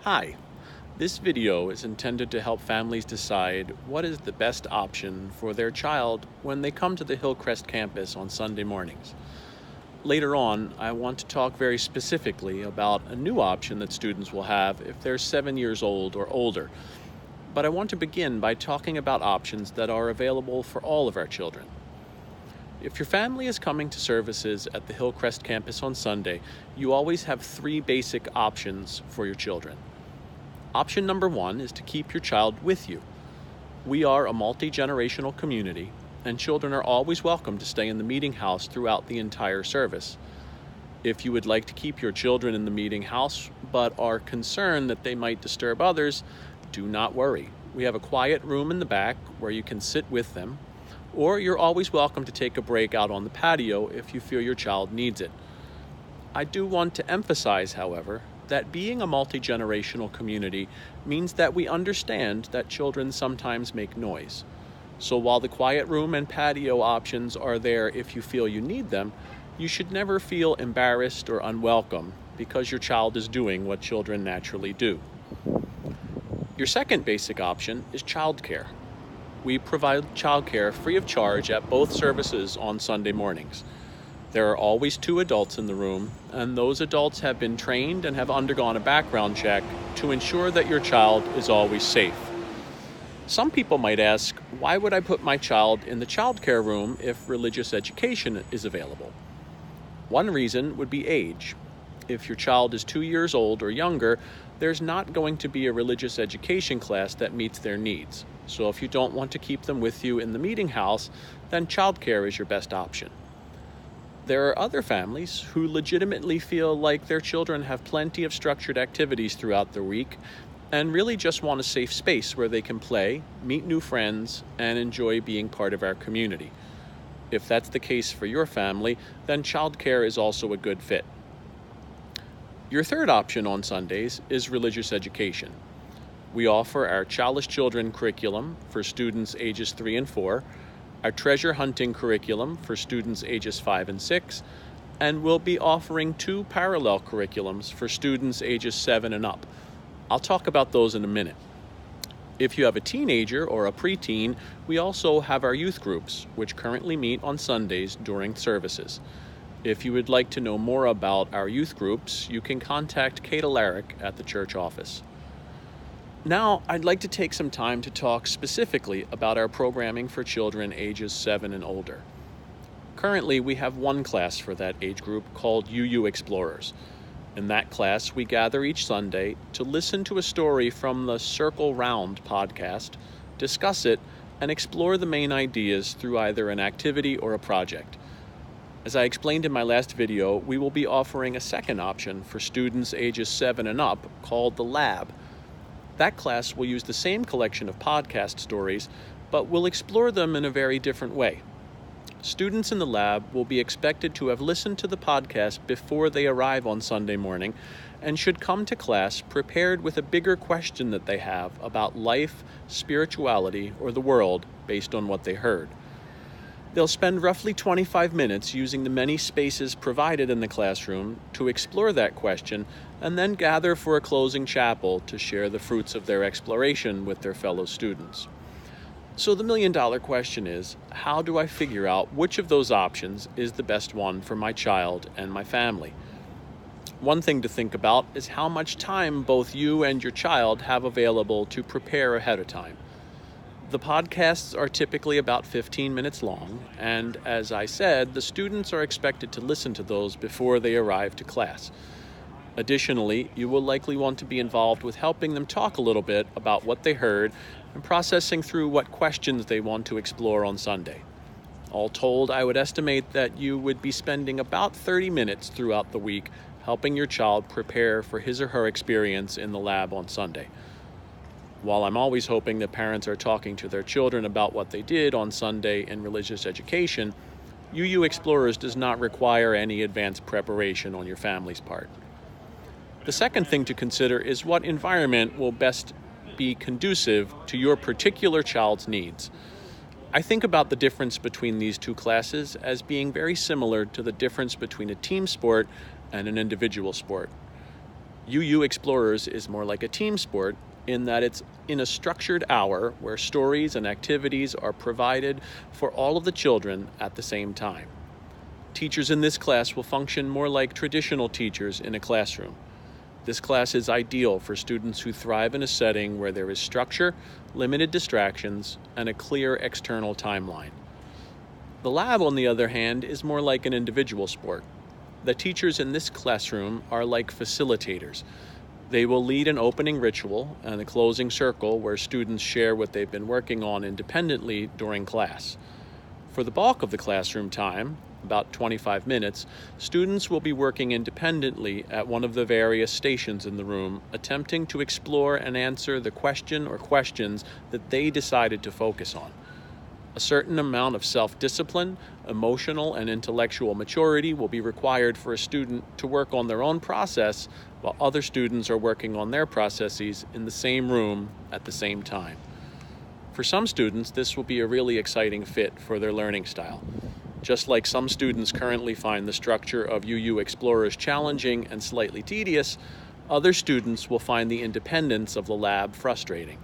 Hi, this video is intended to help families decide what is the best option for their child when they come to the Hillcrest campus on Sunday mornings. Later on, I want to talk very specifically about a new option that students will have if they're 7 years old or older. But I want to begin by talking about options that are available for all of our children. If your family is coming to services at the Hillcrest campus on Sunday, you always have three basic options for your children. Option number one is to keep your child with you. We are a multi-generational community, and children are always welcome to stay in the meeting house throughout the entire service. If you would like to keep your children in the meeting house, but are concerned that they might disturb others, do not worry. We have a quiet room in the back where you can sit with them, or you're always welcome to take a break out on the patio if you feel your child needs it. I do want to emphasize, however, that being a multi-generational community means that we understand that children sometimes make noise. So while the quiet room and patio options are there if you feel you need them, you should never feel embarrassed or unwelcome because your child is doing what children naturally do. Your second basic option is childcare. We provide childcare free of charge at both services on Sunday mornings. There are always 2 adults in the room, and those adults have been trained and have undergone a background check to ensure that your child is always safe. Some people might ask, why would I put my child in the childcare room if religious education is available? One reason would be age. If your child is 2 years old or younger, there's not going to be a religious education class that meets their needs. So if you don't want to keep them with you in the meeting house, then childcare is your best option. There are other families who legitimately feel like their children have plenty of structured activities throughout the week and really just want a safe space where they can play, meet new friends, and enjoy being part of our community. If that's the case for your family, then childcare is also a good fit. Your third option on Sundays is religious education. We offer our Childless Children curriculum for students ages 3 and 4, our treasure hunting curriculum for students ages 5 and 6, and we'll be offering 2 parallel curriculums for students ages 7 and up. I'll talk about those in a minute. If you have a teenager or a preteen, we also have our youth groups, which currently meet on Sundays during services. If you would like to know more about our youth groups, you can contact Kate Alaric at the church office. Now, I'd like to take some time to talk specifically about our programming for children ages 7 and older. Currently, we have one class for that age group called UU Explorers. In that class, we gather each Sunday to listen to a story from the Circle Round podcast, discuss it, and explore the main ideas through either an activity or a project. As I explained in my last video, we will be offering a second option for students ages 7 and up called the Lab. That class will use the same collection of podcast stories, but will explore them in a very different way. Students in the lab will be expected to have listened to the podcast before they arrive on Sunday morning and should come to class prepared with a bigger question that they have about life, spirituality, or the world based on what they heard. They'll spend roughly 25 minutes using the many spaces provided in the classroom to explore that question and then gather for a closing chapel to share the fruits of their exploration with their fellow students. So the million-dollar question is, how do I figure out which of those options is the best one for my child and my family? One thing to think about is how much time both you and your child have available to prepare ahead of time. The podcasts are typically about 15 minutes long, and as I said, the students are expected to listen to those before they arrive to class. Additionally, you will likely want to be involved with helping them talk a little bit about what they heard and processing through what questions they want to explore on Sunday. All told, I would estimate that you would be spending about 30 minutes throughout the week helping your child prepare for his or her experience in the lab on Sunday. While I'm always hoping that parents are talking to their children about what they did on Sunday in religious education, UU Explorers does not require any advanced preparation on your family's part. The second thing to consider is what environment will best be conducive to your particular child's needs. I think about the difference between these two classes as being very similar to the difference between a team sport and an individual sport. UU Explorers is more like a team sport in that it's in a structured hour where stories and activities are provided for all of the children at the same time. Teachers in this class will function more like traditional teachers in a classroom. This class is ideal for students who thrive in a setting where there is structure, limited distractions, and a clear external timeline. The lab, on the other hand, is more like an individual sport. The teachers in this classroom are like facilitators. They will lead an opening ritual and a closing circle where students share what they've been working on independently during class. For the bulk of the classroom time, about 25 minutes, students will be working independently at one of the various stations in the room, attempting to explore and answer the question or questions that they decided to focus on. A certain amount of self-discipline, emotional and intellectual maturity will be required for a student to work on their own process while other students are working on their processes in the same room at the same time. For some students, this will be a really exciting fit for their learning style. Just like some students currently find the structure of UU Explorers challenging and slightly tedious, other students will find the independence of the lab frustrating.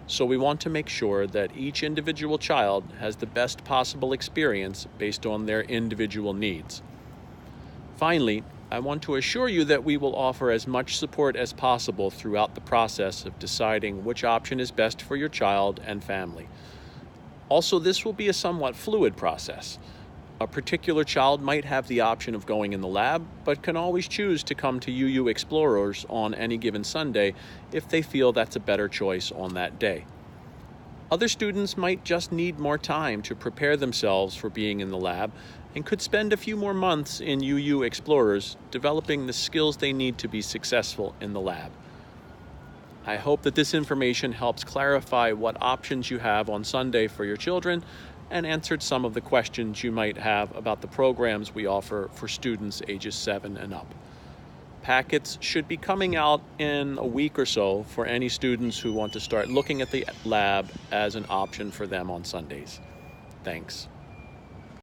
So we want to make sure that each individual child has the best possible experience based on their individual needs. Finally, I want to assure you that we will offer as much support as possible throughout the process of deciding which option is best for your child and family. Also, this will be a somewhat fluid process. A particular child might have the option of going in the lab, but can always choose to come to UU Explorers on any given Sunday if they feel that's a better choice on that day. Other students might just need more time to prepare themselves for being in the lab and could spend a few more months in UU Explorers developing the skills they need to be successful in the lab. I hope that this information helps clarify what options you have on Sunday for your children and answered some of the questions you might have about the programs we offer for students ages 7 and up. Packets should be coming out in a week or so for any students who want to start looking at the lab as an option for them on Sundays. Thanks.